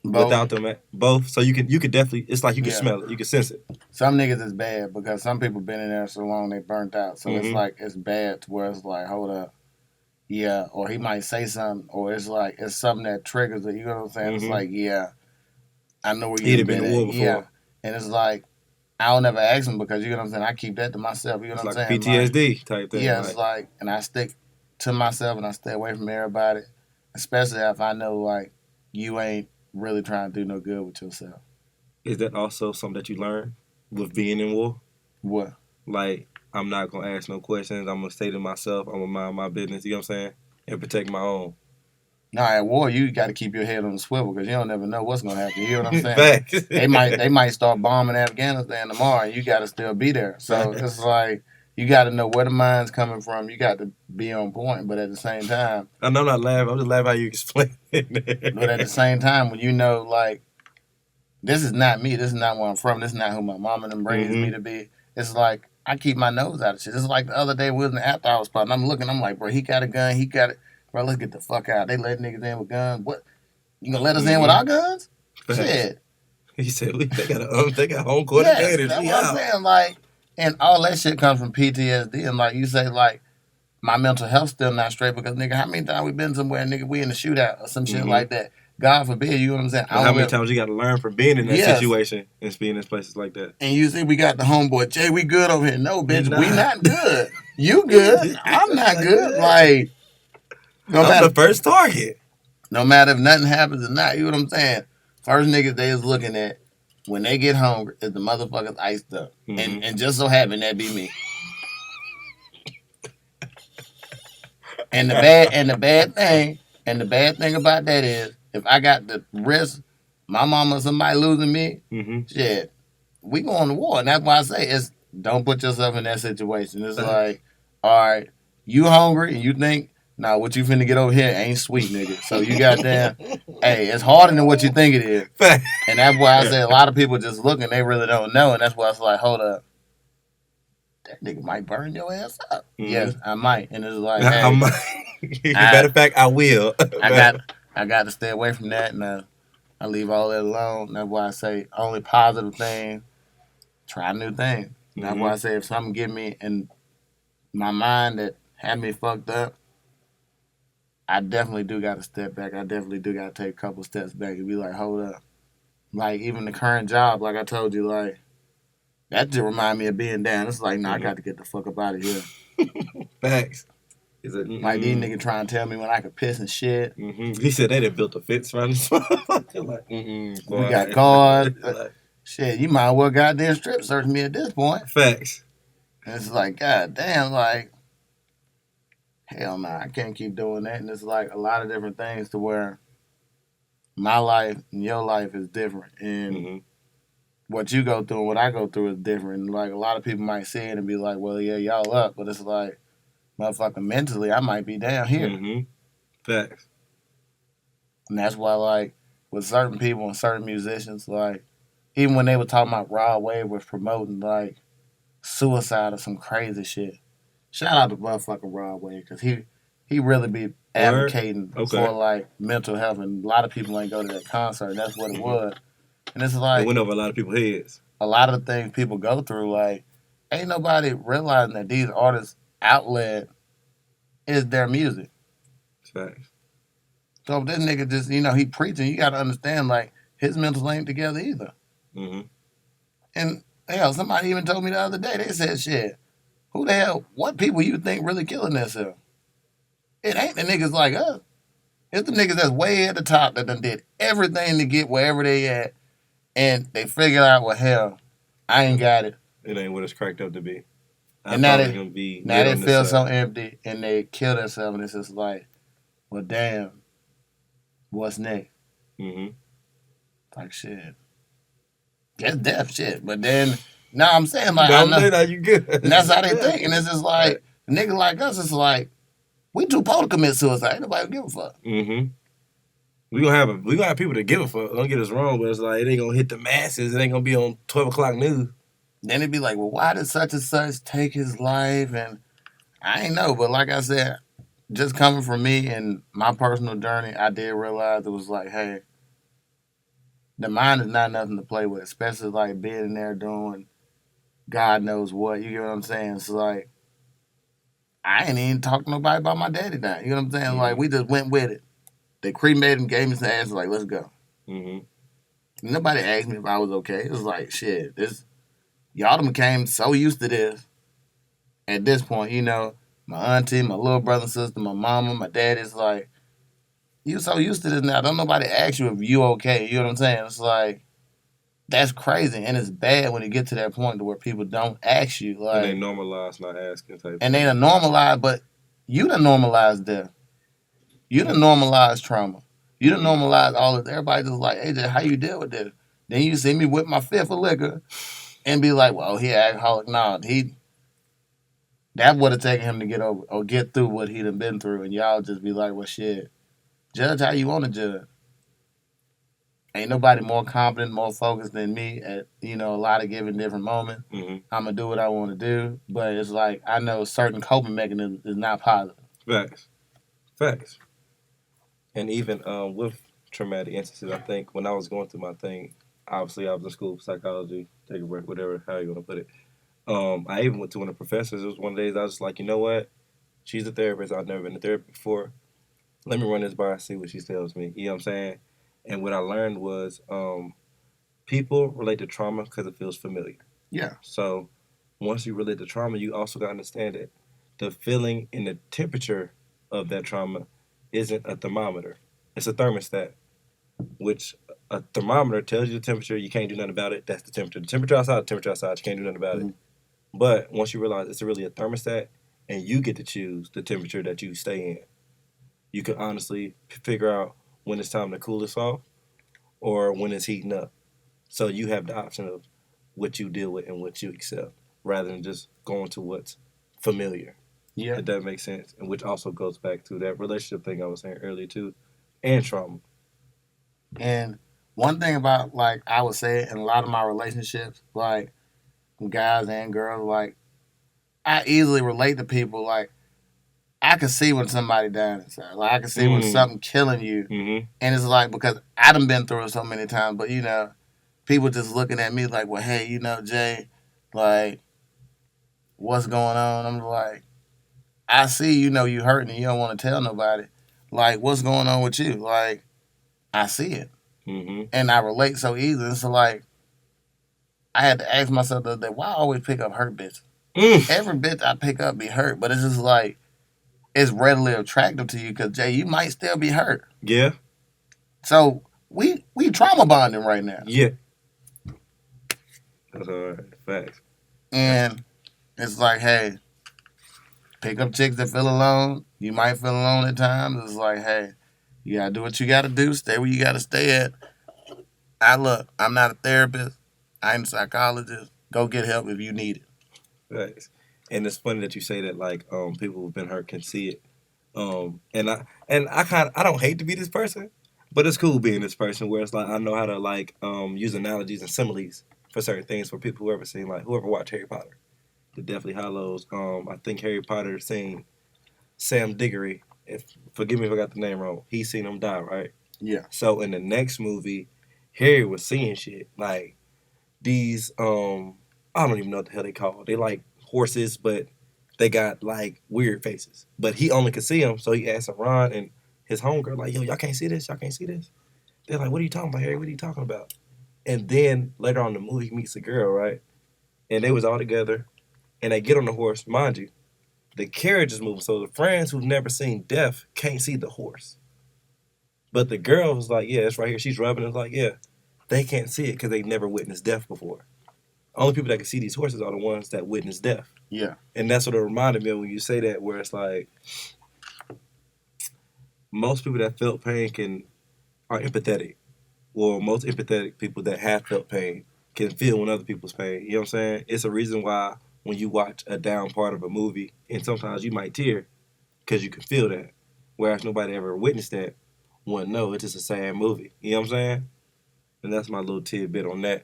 S3: both.
S2: Without them, both. So you could definitely. It's like you can smell it. You can sense it.
S3: Some niggas is bad because some people been in there so long they burnt out. So it's like it's bad to where it's like, hold up, yeah. Or he might say something, or it's like it's something that triggers it. You know what I'm saying? It's like, yeah, I know where you've been at. Yeah, and it's like I'll never ask him because you know what I'm saying. I keep that to myself. You know what I'm saying?
S2: PTSD type thing.
S3: Yeah, it's like, and I stick to myself and I stay away from everybody, especially if I know like you ain't really trying to do no good with yourself.
S2: Is that also something that you learn with being in war?
S3: What?
S2: Like, I'm not going to ask no questions. I'm going to stay to myself. I'm going to mind my business, you know what I'm saying? And protect my own.
S3: No, at war, you got to keep your head on the swivel because you don't never know what's going to happen. You know what I'm saying?
S2: Facts.
S3: They might start bombing Afghanistan tomorrow and you got to still be there. So it's like, you got to know where the mine's coming from. You got to be on point, but at the same time...
S2: I'm not laughing. I'm just laughing how you explain it.
S3: But at the same time, when you know, like, this is not me. This is not where I'm from. This is not who my mama and them raised me to be. It's like, I keep my nose out of shit. It's like the other day we was in the after hours spot, and I'm looking, I'm like, bro, he got a gun, he got it. Bro, let's get the fuck out. They let niggas in with guns. What? You gonna let us in with our guns? Shit.
S2: He said, they got home court advantage.
S3: That's what I'm saying. Like, and all that shit comes from PTSD. And like you say, like, my mental health still not straight because, nigga, how many times we been somewhere, nigga, we in the shootout or some shit like that. God forbid, you know what I'm saying?
S2: How many times you got to learn from being in that situation and being in places like that?
S3: And you see, we got the homeboy, Jay, we good over here. No, bitch, we not good. You good. I'm not good. Like,
S2: I'm the first target.
S3: No matter if nothing happens or not, you know what I'm saying? First niggas they is looking at when they get hungry is the motherfuckers iced up. And just so happen that be me. And the bad thing about that is if I got the risk, my mama or somebody losing me, shit, we going to war. And that's why I say it's don't put yourself in that situation. It's like, all right, you hungry and you think, nah, what you finna get over here ain't sweet, nigga. So you goddamn, hey, it's harder than what you think it is. And that's why I say a lot of people just looking, they really don't know. And that's why it's like, hold up. That nigga might burn your ass up. Yes, I might. And it's like, hey,
S2: I might. Matter of fact, I will.
S3: I got to stay away from that, and I leave all that alone. That's why I say only positive things. Try new things. That's why I say if something get me in my mind that had me fucked up, I definitely do got to step back. I definitely do got to take a couple steps back and be like, hold up. Like, even the current job, like I told you, like, that just remind me of being down. It's like, nah, I got to get the fuck up out of here.
S2: Facts.
S3: Like, these niggas trying to tell me when I could piss and shit.
S2: He said they done built a fence around this like,
S3: we got cars. Shit, you might as well goddamn strip search me at this point.
S2: Facts.
S3: And it's like, god damn, like, hell nah, I can't keep doing that. And it's like a lot of different things to where my life and your life is different. And what you go through and what I go through is different. And like a lot of people might see it and be like, well, yeah, y'all up. But it's like, motherfucking mentally, I might be down here.
S2: Facts.
S3: And that's why, like, with certain people and certain musicians, like, even when they were talking about Rod Wave was promoting, like, suicide or some crazy shit. Shout out to motherfucking Rod Wave, because he really be advocating for, like, mental health. And a lot of people ain't go to that concert. And that's what it was. And it's like...
S2: It went over a lot of people's heads.
S3: A lot of the things people go through, like, ain't nobody realizing that these artists' outlet is their music.
S2: Facts.
S3: So if this nigga just, he preaching, you got to understand, like, his mental ain't together either. And, hell, somebody even told me the other day, they said, shit, who the hell, what people you think really killing themselves? It ain't the niggas like us. It's the niggas that's way at the top that done did everything to get wherever they at, and they figured out, well, hell, I ain't got it.
S2: It ain't what it's cracked up to be.
S3: And now they feel so empty and they kill themselves, and it's just like, well, damn, what's next?
S2: Mm-hmm.
S3: Like shit, just death shit. But then, no, I'm saying like,
S2: no,
S3: I know
S2: you good.
S3: and that's how they think, and it's just like niggas like us. It's like we too poor to commit suicide. Ain't nobody give a fuck.
S2: Mm-hmm. We gonna have people that give a fuck. Don't get us wrong, but it's like it ain't gonna hit the masses. It ain't gonna be on 12 o'clock news.
S3: Then it'd be like, well, why did such and such take his life? And I ain't know, but like I said, just coming from me and my personal journey, I did realize it was like, hey, the mind is not nothing to play with, especially like being in there doing God knows what. You get what I'm saying? It's like I ain't even talking to nobody about my daddy now. You know what I'm saying?
S2: Mm-hmm.
S3: Like we just went with it. They cremated him, gave me some ass, like let's go.
S2: Mm-hmm.
S3: Nobody asked me if I was okay. It was like shit. This y'all done became so used to this. At this point, you know, my auntie, my little brother and sister, my mama, my dad is like, you so used to this now. Don't nobody ask you if you okay. You know what I'm saying? It's like that's crazy, and it's bad when it get to that point to where people don't ask you. Like,
S2: and they normalize not asking type.
S3: And they done normalize, but you done normalize death. You done normalize trauma. You done normalize all this. Everybody just like, hey, how you deal with this? Then you see me with my fifth of liquor and be like, well, he an alcoholic. Nah, that would have taken him to get over or get through what he done been through, and y'all just be like, well, shit, judge how you want to judge. Ain't nobody more competent, more focused than me at a lot of given different moments.
S2: Mm-hmm.
S3: I'm gonna do what I want to do, but it's like I know certain coping mechanisms is not positive.
S2: Facts. And even with traumatic instances, I think when I was going through my thing, obviously I was in school for psychology, take a break, whatever, how you want to put it. I even went to one of the professors. It was one of the days I was just like, you know what? She's a therapist. I've never been a therapist before. Let me run this by and see what she tells me. You know what I'm saying? And what I learned was people relate to trauma because it feels familiar.
S3: Yeah.
S2: So once you relate to trauma, you also got to understand that the feeling and the temperature of that trauma isn't a thermometer. It's a thermostat, which a thermometer tells you the temperature. You can't do nothing about it. That's the temperature. The temperature outside. You can't do nothing about it. But once you realize it's really a thermostat and you get to choose the temperature that you stay in, you can honestly figure out when it's time to cool this off or when it's heating up. So you have the option of what you deal with and what you accept rather than just going to what's familiar.
S3: Yeah.
S2: If that makes sense. And which also goes back to that relationship thing I was saying earlier too, and trauma.
S3: And one thing about, like, I would say in a lot of my relationships, like, guys and girls, like, I easily relate to people. Like, I can see when somebody dying inside. Like, I can see when something killing you.
S2: Mm-hmm.
S3: And it's like, because I done been through it so many times, but, people just looking at me like, well, hey, Jay, like, what's going on? I'm like, I see, you hurting and you don't want to tell nobody. Like, what's going on with you? Like, I see it.
S2: Mm-hmm.
S3: And I relate so easily. So, like, I had to ask myself the other day, why I always pick up hurt bitches? Every bitch I pick up be hurt, but it's just like, it's readily attractive to you because, Jay, you might still be hurt.
S2: Yeah.
S3: So, we trauma bonding right now.
S2: Yeah. That's all right. Facts.
S3: And it's like, hey, pick up chicks that feel alone. You might feel alone at times. It's like, hey, you gotta do what you gotta do. Stay where you gotta stay at. I'm not a therapist. I'm a psychologist. Go get help if you need it.
S2: Thanks. And it's funny that you say that. Like, people who've been hurt can see it. And I don't hate to be this person, but it's cool being this person where it's like I know how to like use analogies and similes for certain things for people who ever seen whoever watched Harry Potter. The Deathly Hallows. I think Harry Potter seen Sam Diggory. Forgive me if I got the name wrong. He seen him die, right?
S3: Yeah.
S2: So in the next movie, Harry was seeing shit like these. I don't even know what the hell they call. They like horses, but they got like weird faces. But he only could see them, so he asked Ron and his homegirl like, "Yo, y'all can't see this. Y'all can't see this." They're like, "What are you talking about, Harry? What are you talking about?" And then later on in the movie, he meets a girl, right? And they was all together. And they get on the horse, mind you, the carriage is moving. So the friends who've never seen death can't see the horse. But the girl was like, yeah, it's right here. She's rubbing it like, yeah. They can't see it because they've never witnessed death before. only people that can see these horses are the ones that witness death.
S3: Yeah.
S2: And that's what it reminded me of when you say that, where it's like most people that felt pain are empathetic. Well, most empathetic people that have felt pain can feel when other people's pain. You know what I'm saying? It's a reason why when you watch a down part of a movie, and sometimes you might tear because you can feel that. Whereas nobody ever witnessed that, wouldn't know it's just a sad movie. You know what I'm saying? And that's my little tidbit on that.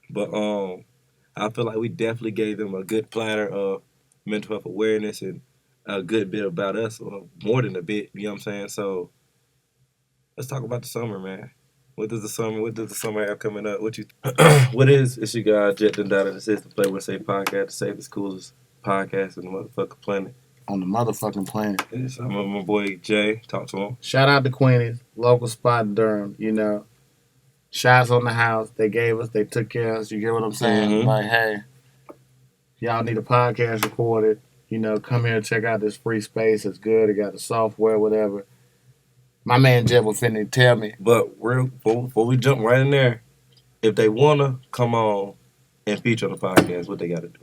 S2: But I feel like we definitely gave them a good platter of mental health awareness and a good bit about us, or more than a bit. You know what I'm saying? So let's talk about the summer, man. What does the summer have coming up? What is it's your guy Jett and King Aj, the Play With Say podcast, the safest, coolest podcast in the motherfucking planet.
S3: On the motherfucking planet.
S2: Yes, I'm my boy Jay. Talk to him.
S3: Shout out to Queenie's, local spot in Durham, you know. Shots on the house. They gave us, they took care of us. You get what I'm saying?
S2: Mm-hmm.
S3: Like, hey, y'all need a podcast recorded. You know, come here and check out this free space. It's good. It got the software, whatever. My man Jett was finna tell me.
S2: But before we jump right in there, if they wanna come on and feature on the podcast, what they gotta do?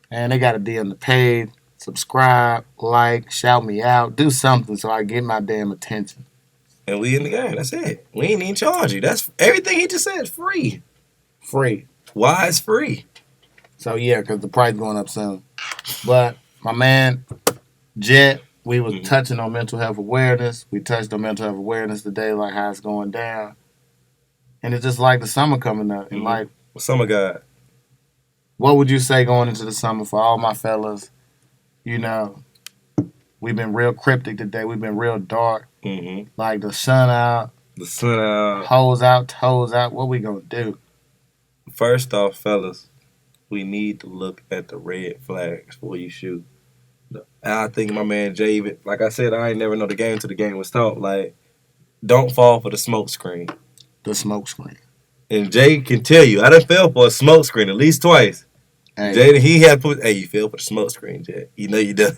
S3: And they gotta DM the page, subscribe, like, shout me out, do something so I get my damn attention.
S2: And we in the game. That's it. We ain't even charge you. That's everything he just said is free.
S3: Free.
S2: Why it's free?
S3: So yeah, because the price going up soon. But my man Jett, we was touching on mental health awareness. We touched on mental health awareness today, like how it's going down. And it's just like the summer coming up. And like,
S2: Summer God.
S3: what would you say going into the summer for all my fellas? You know, we've been real cryptic today. We've been real dark.
S2: Mm-hmm.
S3: Like the sun out, hoes out, toes out. What we gonna do?
S2: First off, fellas, we need to look at the red flags before you shoot. I think my man Jay, like I said, I ain't never know the game till the game was taught. Like, don't fall for the smoke screen.
S3: The smoke screen.
S2: And Jay can tell you, I done fell for a smoke screen at least twice.
S3: Hey.
S2: Jay, he had put, hey, you fell for the smoke screen, Jay. You know you done.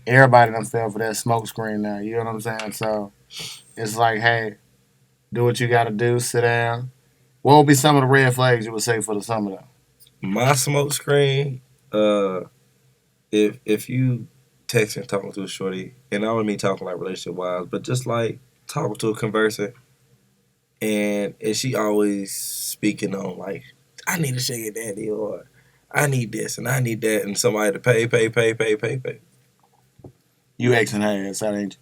S3: Everybody done fell for that smoke screen now. You know what I'm saying? So it's like, hey, do what you got to do. Sit down. What would be some of the red flags you would say for the summer though?
S2: My smoke screen, if you texting, talking to a shorty, and I don't mean talking like relationship wise, but just like talking to a conversing, and she always speaking on like, I need a sugar daddy, or I need this and I need that, and somebody to pay.
S3: You Xing her ass out, ain't you?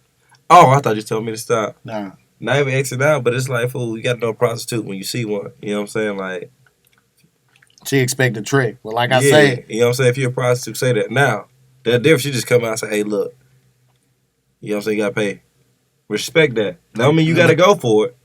S2: Oh, I thought you told me to stop.
S3: Nah.
S2: Not even Xing out, but it's like, fool, you got to know a prostitute when you see one. You know what I'm saying? Like,
S3: she expect a trick. Well, like I
S2: yeah,
S3: say.
S2: you know what I'm saying? If you're a prostitute, say that. Now, that difference, she just come out and say, hey, look, you know what I'm saying? You got to pay. Respect that. That don't mean you got to go for it.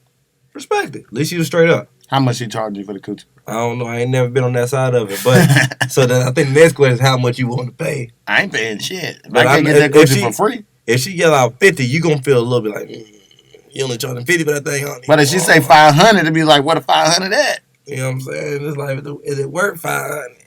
S2: Respect it. At least you was straight up.
S3: How much she charge you for the coochie?
S2: I don't know. I ain't never been on that side of it. But so then I think the next question is how much you want to pay.
S3: I ain't paying shit.
S2: But
S3: I can't get that coochie for free.
S2: If she yell out 50, you going to feel a little bit like, you only charging 50 for that thing, honey.
S3: But if she say 500, it'd be like, what a 500 at?
S2: You know what I'm saying? It's like, is it worth 500?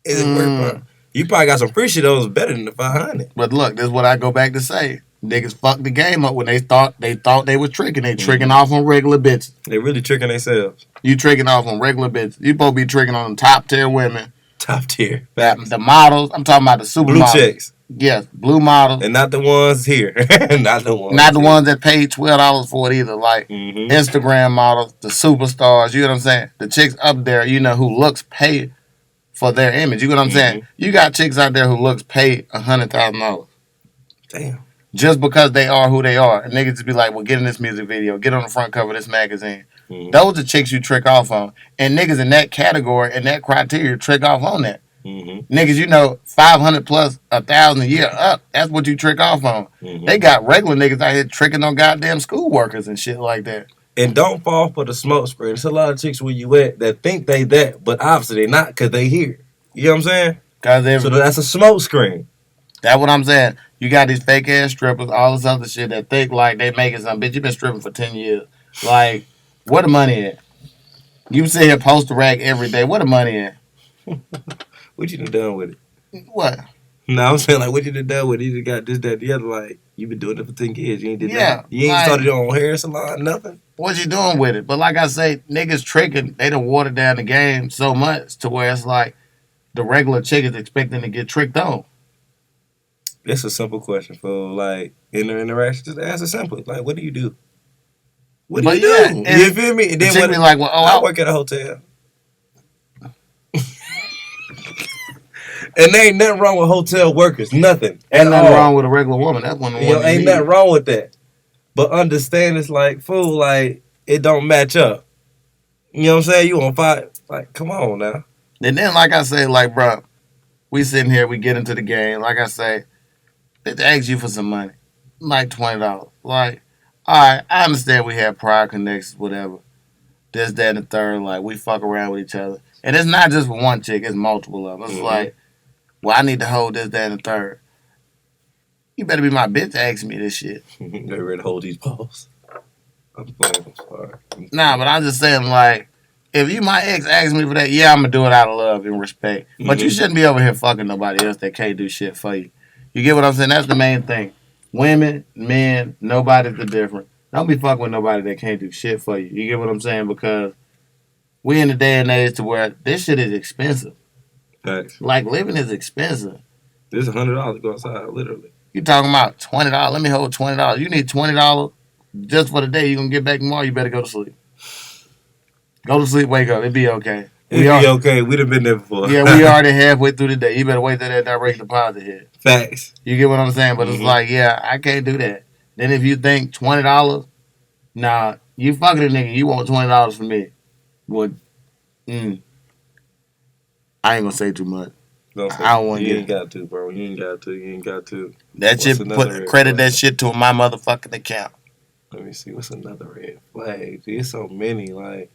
S2: Is it worth 500? You probably got some free shit that was better than the 500.
S3: But look, this is what I go back to say. Niggas fucked the game up when they thought they was tricking. They tricking off on regular bitches.
S2: They really tricking themselves.
S3: You tricking off on regular bitches. You supposed to be tricking on top tier women.
S2: Top tier.
S3: The models. I'm talking about the super
S2: blue
S3: models.
S2: chicks.
S3: Yes, blue models.
S2: And not the ones here. Not the
S3: ones that paid $12 for it either. Like Instagram models, the superstars. You know what I'm saying? The chicks up there, you know, who looks paid for their image. You know what I'm saying? You got chicks out there who looks paid $100,000.
S2: Damn.
S3: Just because they are who they are. And niggas just be like, well, get in this music video. Get on the front cover of this magazine. Those are chicks you trick off on. And niggas in that category and that criteria trick off on that. Niggas, you know, 500 plus 1,000 a year up. That's what you trick off on. They got regular niggas out here tricking on goddamn school workers and shit like that.
S2: And don't fall for the smoke screen. There's a lot of chicks where you at that think they that, but obviously they not because they here. You know what I'm saying? So that's a smoke screen.
S3: That's what I'm saying. You got these fake ass strippers, all this other shit that think like they making something. Bitch, you been stripping for 10 years. Like, where the money at? You sit here post a rag every day. Where the money at?
S2: What you done with it?
S3: What?
S2: No, I'm saying like what you done with it? You just got this, that, the other. Like you been doing it for 10 years. You ain't did that. You ain't
S3: like,
S2: started your own hair salon, nothing.
S3: what you doing with it? But like I say, niggas tricking. They done watered down the game so much to where it's like the regular chick is expecting to get tricked on.
S2: It's a simple question, fool. Like, in the interaction, just ask it simply. Like, what do you do? What do you do? You feel me? And then
S3: when be like, well,
S2: I work at a hotel. And there ain't nothing wrong with hotel workers. Nothing.
S3: Ain't nothing wrong with a regular woman. That's one of the ones.
S2: Ain't nothing wrong with that. But understand it's like, fool, like, it don't match up. You know what I'm saying? You on fire. Like, come on now.
S3: And then, like I say, like, bro, we sitting here, we get into the game. Like I say, they ask you for some money. Like $20. Like, all right, I understand we have prior connections, whatever. This, that, and the third. Like, we fuck around with each other. And it's not just with one chick, it's multiple of them. It's like, well, I need to hold this, that, and the third. You better be my bitch to ask me this shit.
S2: They ready to hold these balls. I'm playing. I'm sorry.
S3: Nah, but I'm just saying, like, if you my ex asks me for that, yeah, I'm gonna do it out of love and respect. But you shouldn't be over here fucking nobody else that can't do shit for you. You get what I'm saying? That's the main thing. Women, men, nobody's the different. Don't be fucking with nobody that can't do shit for you. You get what I'm saying? Because we in the day and age to where this shit is expensive.
S2: Thanks.
S3: Like, living is expensive.
S2: This is $100 to go outside, literally.
S3: You talking about $20? Let me hold $20. You need $20 just for the day. You gonna get back tomorrow? You better go to sleep. Go to sleep. Wake up. It'll be okay.
S2: It'll be okay. We'd have been there before.
S3: Yeah, we already halfway through the day. You better wait till that direct deposit hit.
S2: Facts.
S3: You get what I'm saying? But it's like, yeah, I can't do that. Then if you think $20, nah, you fucking a nigga. You want $20 from me? Well, I ain't gonna say too much. I don't want to.
S2: You ain't got to, bro. You ain't got to. You ain't got to.
S3: That shit, credit that shit to my motherfucking account.
S2: Let me see. What's another red flag? There's so many. Like,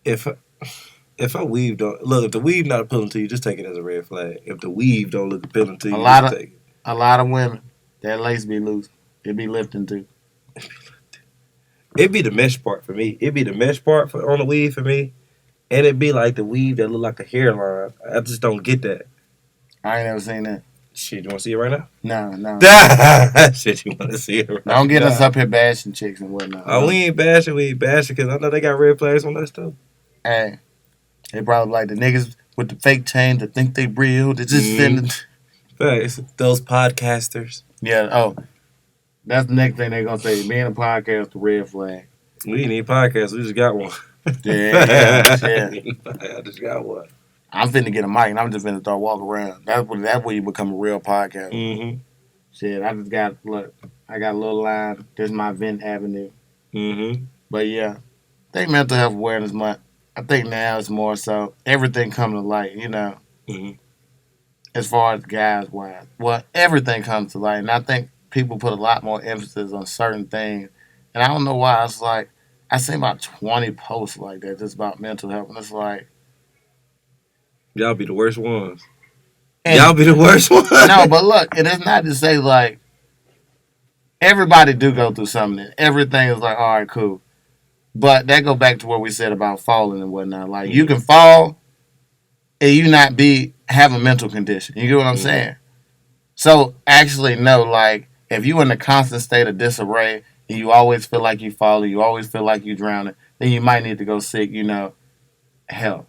S2: if I weave don't look, if the weave not appealing to you, just take it as a red flag. If the weave don't look appealing to you, just take it.
S3: A lot of women, that lace be loose. It be lifting too.
S2: It be the mesh part for me. It be the mesh part on the weave for me. And it be like the weave that look like a hairline. I just don't get that.
S3: I ain't never seen that.
S2: Shit, you want to see it right now?
S3: No.
S2: Shit, you want to see it right now?
S3: Don't get us up here bashing chicks and whatnot.
S2: Oh, we ain't bashing because I know they got red flags on us too.
S3: Hey, they probably like the niggas with the fake chain that think they real. They just sending.
S2: Thanks. Those podcasters.
S3: Yeah, that's the next thing they going to say. Being a podcast, the red flag.
S2: We need podcasts. We just got one.
S3: Yeah.
S2: I just got one.
S3: I'm finna get a mic and I'm just finna start walking around. That's where you become a real podcast.
S2: Mm-hmm.
S3: Shit, I got a little line. This is my vent avenue.
S2: Mm-hmm.
S3: But yeah, I think Mental Health Awareness Month. I think now it's more so everything coming to light, you know.
S2: Mm-hmm.
S3: As far as guys wise. Well, everything comes to light. And I think people put a lot more emphasis on certain things. And I don't know why. It's like, I seen about 20 posts like that just about mental health. And it's like,
S2: y'all be the worst ones. Y'all be the worst ones.
S3: No, but look, and it's not to say like, everybody do go through something. Everything is like, all right, cool. But that go back to what we said about falling and whatnot. Like, you can fall and you not have a mental condition. You get what I'm saying? So, actually, no, like, if you in a constant state of disarray and you always feel like you falling, you always feel like you drowning, then you might need to go seek, help.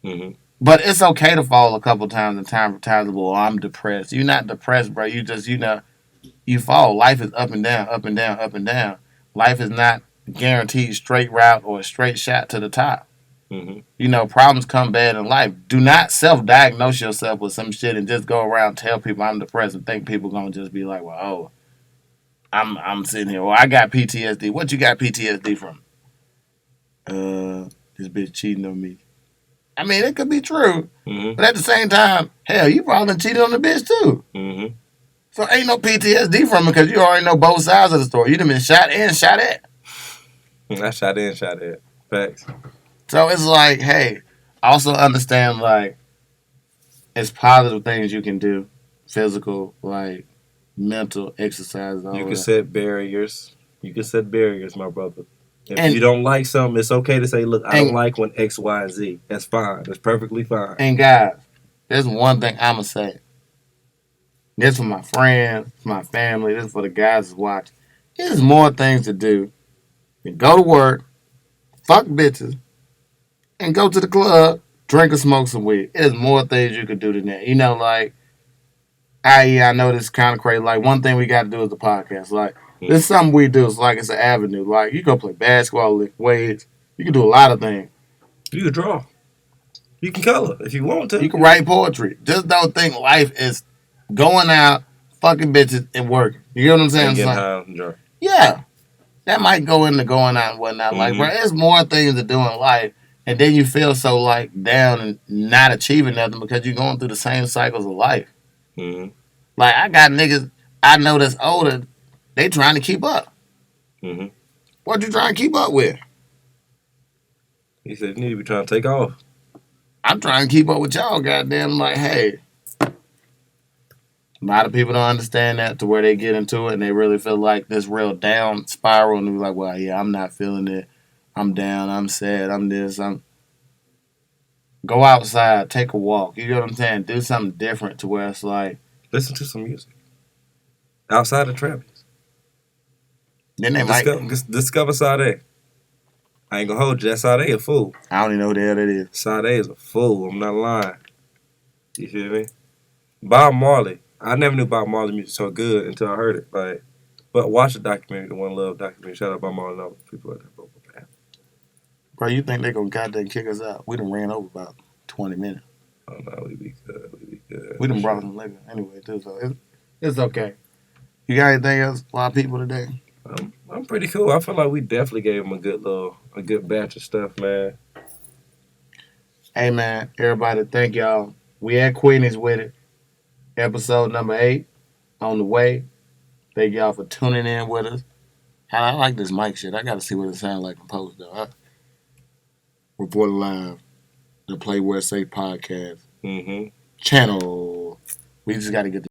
S3: Mm-hmm. But it's okay to fall a couple times and times, well, I'm depressed. You're not depressed, bro. You just, you fall. Life is up and down, up and down, up and down. Life is not guaranteed straight route or a straight shot to the top. Mm-hmm. Problems come bad in life. Do not self-diagnose yourself with some shit and just go around tell people I'm depressed and think people gonna just be like, well, oh, I'm sitting here. Well, I got PTSD. What you got PTSD from? This bitch cheating on me. I mean, it could be true, but at the same time, hell, you probably done cheated on the bitch too. Mm-hmm. So ain't no PTSD from it because you already know both sides of the story. You done been shot in, shot at.
S2: I shot in, shot at. Facts.
S3: So it's like, hey, also understand, like, it's positive things you can do. Physical, like, mental, exercise.
S2: You can set barriers. My brother. If you don't like something, it's okay to say, look, I don't like when X, Y, and Z. That's fine. That's perfectly fine.
S3: And guys, there's one thing I'm going to say. This for my friends, for my family, this for the guys who watch. There's more things to do than go to work, fuck bitches, and go to the club, drink or smoke some weed. There's more things you could do than that. You know, like, I know this is kind of crazy. Like, one thing we got to do is the podcast. Like, this is something we do. It's like it's an avenue. Like, you go play basketball, lift weights. You can do a lot of things.
S2: You can draw. You can color if you want to.
S3: You can write poetry. Just don't think life is going out, fucking bitches, and working. You know what I'm saying?
S2: And getting high and drunk.
S3: Yeah. That might go into going out and whatnot. Like, bro, there's more things to do in life. And then you feel so, like, down and not achieving nothing because you're going through the same cycles of life.
S2: Mm-hmm.
S3: Like, I got niggas I know that's older. They trying to keep up.
S2: Mm-hmm.
S3: What you trying to keep up with?
S2: He said, you need to be trying to take off.
S3: I'm trying to keep up with y'all, goddamn. Like, hey. A lot of people don't understand that to where they get into it and they really feel like this real down spiral and they're like, well, yeah, I'm not feeling it. I'm down. I'm sad. I'm this. Go outside. Take a walk. You know what I'm saying? Do something different to where it's like.
S2: Listen to some music. Outside of Travis.
S3: Then they
S2: Discover Sade. I ain't gonna hold you. That Sade a fool.
S3: I don't even know who the hell that is.
S2: Sade is a fool. I'm not lying. You feel me? Bob Marley. I never knew Bob Marley music so good until I heard it. Like, but watch the documentary, the One Love documentary. Shout out Bob Marley and all the people at that vocal band.
S3: Bro, you think they gonna goddamn kick us out? We done ran over about 20 minutes.
S2: Oh no, we be good.
S3: We done brought some liquor anyway too, so it's okay. You got anything else for our people today?
S2: I'm pretty cool. I feel like we definitely gave them a good batch of stuff, man.
S3: Hey man, everybody, thank y'all. We at Queenies with it. Episode number 8 on the way. Thank y'all for tuning in with us. I like this mic shit. I got to see what it sounds like in post, though. Report live. The Play Where Safe podcast channel. We just got to get the